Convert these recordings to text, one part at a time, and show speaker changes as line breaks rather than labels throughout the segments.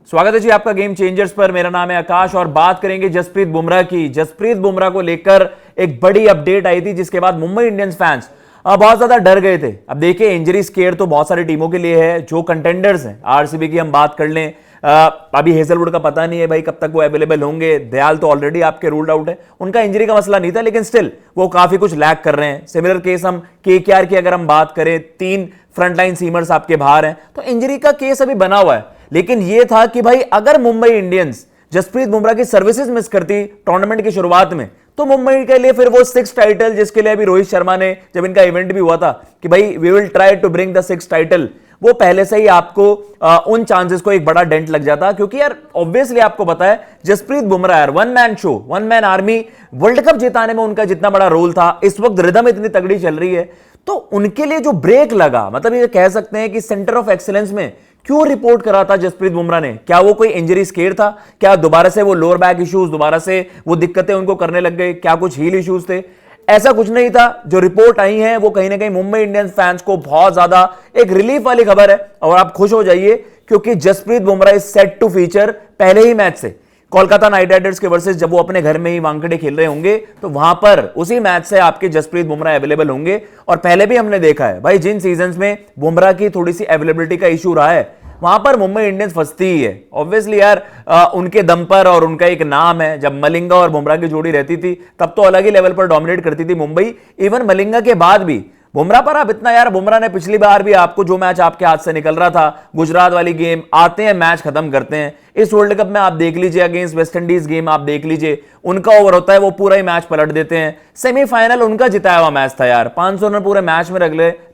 स्वागत है जी आपका गेम चेंजर्स पर। मेरा नाम है आकाश और बात करेंगे जसप्रीत बुमराह की। जसप्रीत बुमराह को लेकर एक बड़ी अपडेट आई थी जिसके बाद मुंबई इंडियंस फैंस बहुत ज्यादा डर गए थे। अब देखिए, इंजरी स्केयर तो बहुत सारी टीमों के लिए है जो कंटेंडर्स हैं। आरसीबी की हम बात कर लें, अभी हेजलवुड का पता नहीं है भाई कब तक वो अवेलेबल होंगे। दयाल तो ऑलरेडी आपके रूल्ड आउट है, उनका इंजरी का मसला नहीं था, लेकिन स्टिल वो काफी कुछ लैक कर रहे हैं। सिमिलर केस हम केकेआर की अगर हम बात करें, 3 फ्रंटलाइन सीमर्स आपके बाहर हैं, तो इंजरी का केस अभी बना हुआ है। लेकिन यह था कि भाई अगर मुंबई इंडियंस जसप्रीत बुमराह की सर्विसेज मिस करती टूर्नामेंट की शुरुआत में, तो मुंबई के लिए फिर वो 6 टाइटल, जिसके लिए अभी रोहित शर्मा ने जब इनका इवेंट भी हुआ था कि भाई we will try to bring the 6 title, वो पहले से ही आपको उन चांसेस को एक बड़ा डेंट लग जाता। क्योंकि यार ऑब्वियसली आपको पता है जसप्रीत बुमराह यार one man show, one man army, world cup जिताने में उनका जितना बड़ा रोल था, इस वक्त रिदम इतनी तगड़ी चल रही है, तो उनके लिए जो ब्रेक लगा, मतलब ये कह सकते हैं कि सेंटर ऑफ एक्सीलेंस में क्यों रिपोर्ट करा था जसप्रीत बुमराह ने? क्या वो कोई इंजरी स्केयर था? क्या दोबारा से वो लोअर बैक इश्यूज, दोबारा से वो दिक्कतें उनको करने लग गए? क्या कुछ हील इश्यूज थे? ऐसा कुछ नहीं था। जो रिपोर्ट आई है वो कहीं ना कहीं मुंबई इंडियंस फैंस को बहुत ज्यादा एक रिलीफ वाली खबर है और आप खुश हो जाइए क्योंकि Jasprit Bumrah is set to feature पहले ही मैच से कोलकाता नाइट राइडर्स के वर्सेस, जब वो अपने घर में ही वानखेड़े खेल रहे होंगे, तो वहां पर उसी मैच से आपके जसप्रीत बुमराह अवेलेबल होंगे। और पहले भी हमने देखा है भाई, जिन सीजन्स में बुमराह की थोड़ी सी अवेलेबिलिटी का इशू रहा है, वहां पर मुंबई इंडियंस फंसती ही है। ऑब्वियसली यार उनके दम पर, और उनका एक नाम है, जब मलिंगा और बुमराह की जोड़ी रहती थी तब तो अलग ही लेवल पर डोमिनेट करती थी मुंबई। इवन मलिंगा के बाद भी बुमराह पर आप इतना, यार बुमराह ने पिछली बार भी आपको जो मैच आपके हाथ से निकल रहा था, गुजरात वाली गेम, आते हैं मैच खत्म करते हैं। इस वर्ल्ड कप में आप देख लीजिए अगेंस्ट वेस्ट इंडीज गेम आप देख लीजिए, उनका ओवर होता है वो पूरा ही मैच पलट देते हैं। सेमीफाइनल उनका जिताया हुआ मैच था यार, 500 रन पूरे मैच में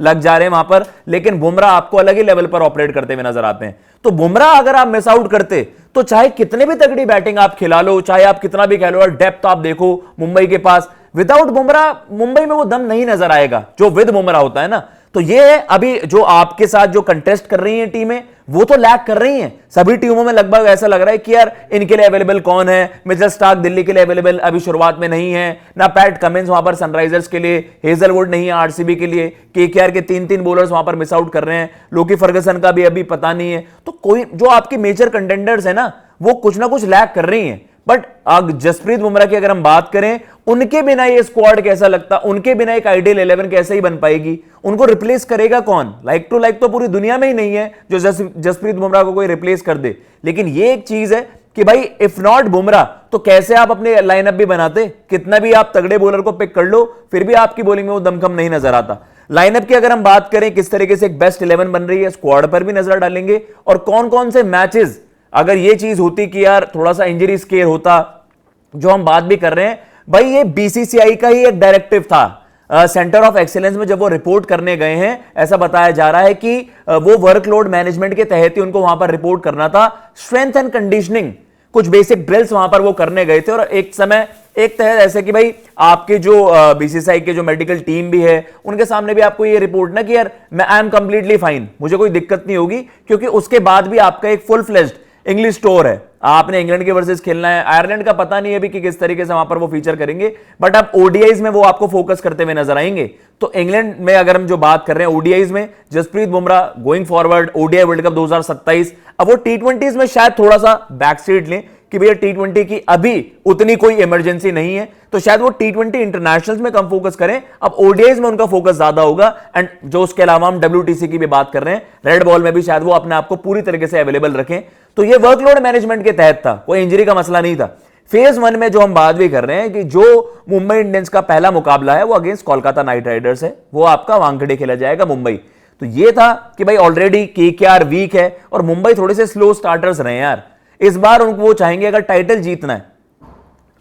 लग जा रहे हैं वहां पर, लेकिन बुमराह आपको अलग ही लेवल पर ऑपरेट करते हुए नजर आते हैं। तो बुमराह अगर आप मिस आउट करते तो चाहे कितने भी तगड़ी बैटिंग आप खिला लो, चाहे आप कितना भी खेलो, और डेप्थ आप देखो मुंबई के पास, विदाउट बुमराह मुंबई में वो दम नहीं नजर आएगा जो विद बुमराह होता है ना। तो ये है अभी जो आपके साथ जो कंटेस्ट कर रही हैं टीमें, वो तो लैक कर रही हैं। सभी टीमों में लगभग ऐसा लग रहा है कि यार इनके लिए अवेलेबल कौन है? मिचेल स्टार्क दिल्ली के लिए अवेलेबल अभी शुरुआत में नहीं है, ना पैट कमिंस वहां पर सनराइजर्स के लिए, हेजलवुड नहीं है आरसीबी के लिए, केकेआर के 3 बॉलर्स वहां पर मिस आउट कर रहे हैं, लोकी फर्गसन का भी अभी पता नहीं है। तो कोई जो आपकी मेजर कंटेंडर्स है ना, वो कुछ ना कुछ लैक कर रही हैं। बट जसप्रीत बुमराह की अगर हम बात करें, उनके बिना ये स्क्वाड कैसा लगता, उनके बिना एक आइडियल 11 कैसे ही बन पाएगी? उनको रिप्लेस करेगा कौन? लाइक टू लाइक तो पूरी दुनिया में ही नहीं है जो जसप्रीत बुमराह को कोई रिप्लेस कर दे। लेकिन ये एक चीज है कि भाई इफ नॉट बुमराह तो कैसे आप अपने लाइनअप भी बनाते? कितना भी आप तगड़े बॉलर को पिक कर लो, फिर भी आपकी बॉलिंग में वो दमखम नहीं नजर आता। लाइनअप की अगर हम बात करें, किस तरीके से एक बेस्ट 11 बन रही है, स्क्वाड पर भी नजर डालेंगे, और कौन कौन से मैचेस अगर ये चीज होती कि यार थोड़ा सा इंजरी स्केयर होता, जो हम बात भी कर रहे हैं भाई, ये बीसीसीआई का ही एक डायरेक्टिव था। सेंटर ऑफ एक्सीलेंस में जब वो रिपोर्ट करने गए हैं, ऐसा बताया जा रहा है कि वो वर्कलोड मैनेजमेंट के तहत ही उनको वहां पर रिपोर्ट करना था। स्ट्रेंथ एंड कंडीशनिंग, कुछ बेसिक ड्रिल्स वहां पर वो करने गए थे, और एक समय एक तहत ऐसे कि भाई आपके जो बीसीसीआई के जो मेडिकल टीम भी है, उनके सामने भी आपको ये रिपोर्ट ना कि यार मैं आई एम कंप्लीटली फाइन, मुझे कोई दिक्कत नहीं होगी, क्योंकि उसके बाद भी आपका एक फुल फ्लेज्ड इंग्लिश टूर है। आपने इंग्लैंड के वर्सेस खेलना है, आयरलैंड का पता नहीं है अभी कि किस तरीके से वहां पर वो फीचर करेंगे, बट अब ओडीआईज में वो आपको फोकस करते हुए नजर आएंगे। तो इंग्लैंड में अगर हम जो बात कर रहे हैं ओडीआईज में, Jasprit Bumrah going forward ODI World Cup 2027, अब वो टी20 में शायद थोड़ा सा बैक सीट लें कि भैया टी20 की अभी उतनी कोई इमरजेंसी नहीं है, तो शायद वो टी20 इंटरनेशनल्स में कम फोकस करें, अब ओडीआईज में उनका फोकस ज्यादा होगा। एंड जो उसके अलावा हम डब्ल्यूटीसी की भी बात कर रहे हैं, रेड बॉल में भी शायद वो अपने आप को पूरी तरीके से अवेलेबल रखें। तो ये वर्कलोड मैनेजमेंट के तहत था, कोई इंजरी का मसला नहीं था। फेज 1 में जो हम बात भी कर रहे हैं कि जो मुंबई इंडियंस का पहला मुकाबला है वो अगेंस्ट कोलकाता नाइट राइडर्स है, वो आपका वानखेड़े खेला जाएगा मुंबई। तो ये था कि भाई ऑलरेडी केकेआर वीक है और मुंबई थोड़े से स्लो स्टार्टर्स रहे यार। इस बार उनको वो चाहेंगे अगर टाइटल जीतना है,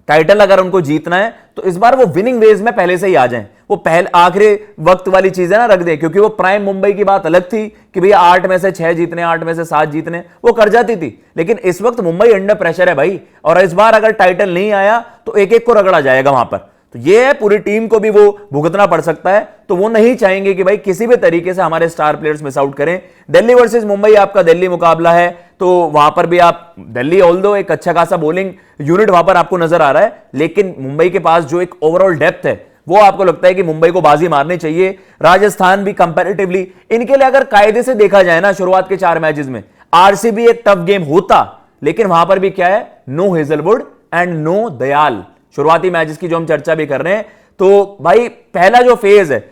टाइटल अगर उनको जीतना है तो इस बार वो विनिंग वेज में पहले से ही आ जाएं। वो पहले आखिरी वक्त वाली चीजें ना रख दें, क्योंकि वो प्राइम मुंबई की बात अलग थी कि भैया 8 में से 6 जीतने, 8 में से 7 जीतने, वो कर जाती थी। लेकिन इस वक्त मुंबई अंडर प्रेशर है भाई, और इस बार अगर टाइटल नहीं आया तो एक एक को रगड़ा जाएगा वहां पर। तो ये है, पूरी टीम को भी वो भुगतना पड़ सकता है, तो वो नहीं चाहेंगे कि भाई किसी भी तरीके से हमारे स्टार प्लेयर्स मिस आउट करें। दिल्ली वर्सेस मुंबई आपका दिल्ली मुकाबला है, तो वहां पर भी आप दिल्ली ऑल्दो एक अच्छा खासा बॉलिंग यूनिट वहां पर आपको नजर आ रहा है, लेकिन मुंबई के पास जो एक ओवरऑल डेप्थ है वो आपको लगता है कि मुंबई को बाजी मारनी चाहिए। राजस्थान भी कंपैरेटिवली इनके लिए अगर कायदे से देखा जाए ना, शुरुआत के 4 मैचेस में आरसीबी एक टफ गेम होता लेकिन वहां पर भी क्या है, no Hazlewood and no Dayal. शुरुआती मैचेस की जो हम चर्चा भी कर रहे हैं, तो भाई पहला जो फेज है,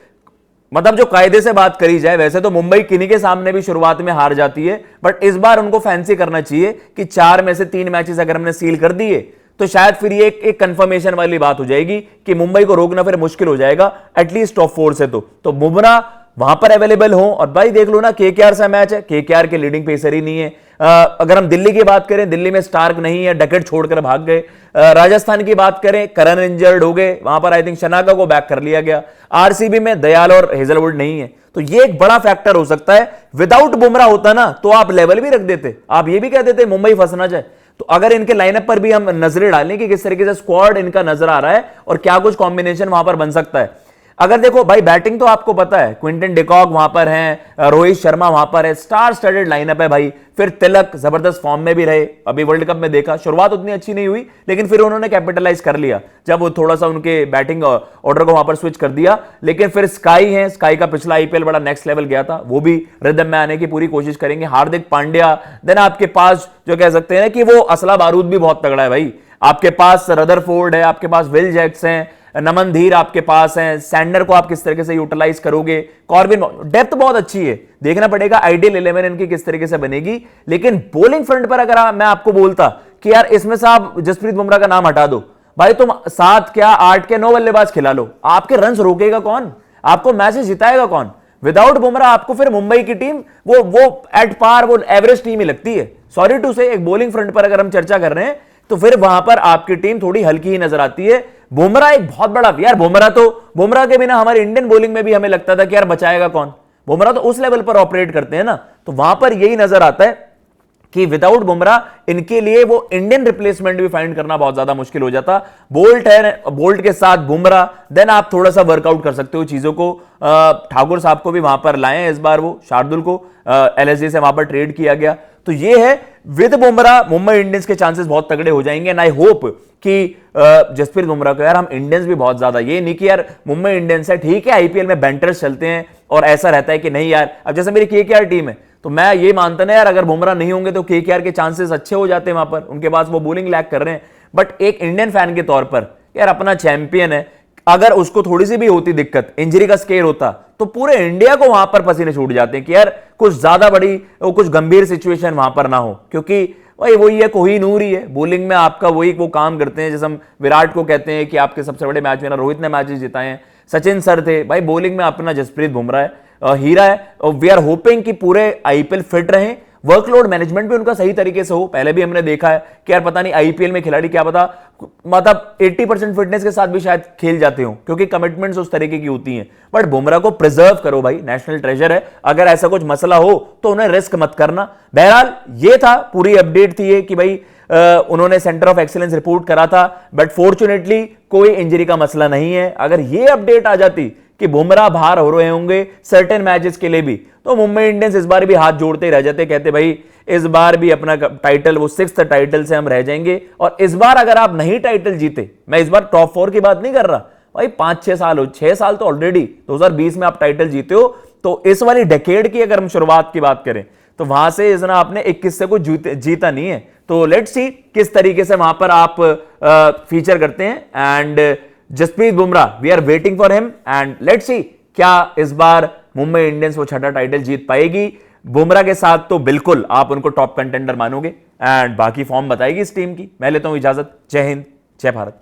मतलब जो कायदे से बात करी जाए, वैसे तो मुंबई किन्हीं के सामने भी शुरुआत में हार जाती है, बट इस बार उनको फैंसी करना चाहिए कि 4 में से 3 मैचेस अगर हमने सील कर दिए तो शायद फिर ये एक कंफर्मेशन वाली बात हो जाएगी कि मुंबई को रोकना फिर मुश्किल हो जाएगा, एटलीस्ट टॉप 4 से। तो बुमराह वहां पर अवेलेबल हो, और भाई देख लो ना, केकेआर से मैच है, केकेआर के लीडिंग पेसर ही नहीं है। अगर हम दिल्ली की बात करें, दिल्ली में स्टार्क नहीं है, डकेट छोड़कर भाग गए। राजस्थान की बात करें, करन इंजर्ड हो गए, वहां पर आई थिंक शनाका को बैक कर लिया गया। आरसीबी में दयाल और हेजलवुड नहीं है, तो ये एक बड़ा फैक्टर हो सकता है। विदाउट बुमराह होता ना तो आप लेवल भी रख देते, आप ये भी कह देते मुंबई फंस ना जाए। तो अगर इनके लाइनअप पर भी हम नजरें डालें कि किस तरीके से स्क्वाड इनका नजर आ रहा है और क्या कुछ कॉम्बिनेशन वहां पर बन सकता है। अगर देखो भाई, बैटिंग तो आपको पता है, क्विंटन डिकॉक वहां पर हैं, रोहित शर्मा वहां पर है, स्टार स्टडेड लाइनअप है भाई। फिर तिलक जबरदस्त फॉर्म में भी रहे, अभी वर्ल्ड कप में देखा शुरुआत उतनी अच्छी नहीं हुई, लेकिन फिर उन्होंने कैपिटलाइज कर लिया जब वो थोड़ा सा उनके बैटिंग ऑर्डर को वहां पर स्विच कर दिया। लेकिन फिर स्काई है, स्काई का पिछला आईपीएल बड़ा नेक्स्ट लेवल गया था, वो भी रिदम में आने की पूरी कोशिश करेंगे। हार्दिक पांड्या, देन आपके पास जो कह सकते हैं कि वो असला बारूद भी बहुत तगड़ा है भाई। आपके पास रदरफोर्ड है, आपके पास विल जैक्स हैं, नमन धीर आपके पास हैं, सैंडर को आप किस तरीके से यूटिलाइज करोगे, कॉर्बिन, डेप्थ बहुत अच्छी है, देखना पड़ेगा आइडियल 11 इनकी किस तरीके से बनेगी। लेकिन बॉलिंग फ्रंट पर अगर मैं आपको बोलता कि यार इसमें से आप जसप्रीत बुमराह का नाम हटा दो, भाई तुम 7 क्या 8 के 9 बल्लेबाज खिला लो, आपके रन्स रोकेगा कौन, आपको मैचेस जिताएगा कौन? विदाउट बुमराह आपको फिर मुंबई की टीम वो एट पार, वो एवरेज टीम ही लगती है। सॉरी टू से, एक बॉलिंग फ्रंट पर अगर हम चर्चा कर रहे हैं तो फिर वहां पर आपकी टीम थोड़ी हल्की ही नजर आती है। बुमराह एक बहुत बड़ा, यार बुमराह के बिना हमारे इंडियन बॉलिंग में भी हमें लगता था कि यार बचाएगा कौन, बुमराह तो उस लेवल पर ऑपरेट करते हैं ना, तो वहां पर यही नजर आता है कि विदाउट बुमराह इनके लिए वो इंडियन रिप्लेसमेंट भी फाइंड करना बहुत ज्यादा मुश्किल हो जाता। बोल्ट है, बोल्ट के साथ बुमराह, देन आप थोड़ा सा वर्कआउट कर सकते हो चीजों को। ठाकुर साहब को भी वहां पर लाए इस बार, वो शार्दुल को एलएसजी से वहां पर ट्रेड किया गया। तो ये है, विद बुमराह मुंबई इंडियंस के चांसेस बहुत तगड़े हो जाएंगे। एंड आई होप कि जसप्रीत बुमराह को, यार हम इंडियंस भी बहुत ज्यादा, ये नहीं कि यार मुंबई इंडियंस है, ठीक है आईपीएल में बैंटर्स चलते हैं और ऐसा रहता है कि नहीं यार, अब जैसे मेरी केकेआर टीम है तो मैं ये मानता ना यार, अगर बुमराह नहीं होंगे तो केकेआर के चांसेस अच्छे हो जाते हैं, वहां पर उनके पास वो बॉलिंग लैक कर रहे हैं। बट एक इंडियन फैन के तौर पर यार, अपना चैंपियन है, अगर उसको थोड़ी सी भी होती दिक्कत, इंजरी का स्केयर होता, तो पूरे इंडिया को वहां पर पसीने छूट जाते हैं कि यार कुछ ज्यादा बड़ी, कुछ गंभीर सिचुएशन वहां पर ना हो। क्योंकि भाई वही है, कोहिनूर ही है बॉलिंग में आपका, वही वो काम करते हैं जैसे हम विराट को कहते हैं कि आपके सबसे बड़े मैच विनर, रोहित ने मैचेस जिताए हैं, सचिन सर थे भाई, बॉलिंग में अपना जसप्रीत बुमराह है, हीरा है। और वी आर होपिंग कि पूरे आईपीएल फिट रहें, वर्कलोड मैनेजमेंट भी उनका सही तरीके से हो। पहले भी हमने देखा है कि यार पता नहीं आईपीएल में खिलाड़ी क्या पता, मतलब 80% फिटनेस के साथ भी शायद खेल जाते हो, क्योंकि कमिटमेंट्स उस तरीके की होती हैं। बट बुमराह को प्रिजर्व करो भाई, नेशनल ट्रेजर है, अगर ऐसा कुछ मसला हो तो उन्हें रिस्क मत करना। बहरहाल ये था, पूरी अपडेट थी ये कि भाई उन्होंने सेंटर ऑफ एक्सीलेंस रिपोर्ट करा था, बट फॉर्चुनेटली कोई इंजरी का मसला नहीं है। अगर ये अपडेट आ जाती कि बुमराह बाहर हो रहे होंगे सर्टेन मैचेस के लिए भी, तो मुंबई इंडियंस इस बार भी हाथ जोड़ते रह जाते, कहते भाई इस बार भी अपना टाइटल, वो 6th टाइटल से हम रह जाएंगे। और इस बार अगर आप नहीं टाइटल जीते, मैं इस बार टॉप 4 की बात नहीं कर रहा भाई, 5-6 साल हो, 6 साल तो ऑलरेडी 2020 में आप टाइटल जीते हो, तो इस वाली डेकेड की अगर हम शुरुआत की बात करें तो वहां से इतना आपने 21 से कुछ जीता नहीं है। तो लेट्स सी किस तरीके से वहां पर आप फीचर करते हैं। And Jasprit Bumrah, we are waiting for him, and let's see क्या इस बार मुंबई इंडियंस वो 6ठा टाइटल जीत पाएगी। बुमराह के साथ तो बिल्कुल आप उनको टॉप कंटेंडर मानोगे, एंड बाकी फॉर्म बताएगी इस टीम की। मैं लेता हूं इजाजत, जय हिंद, जय भारत।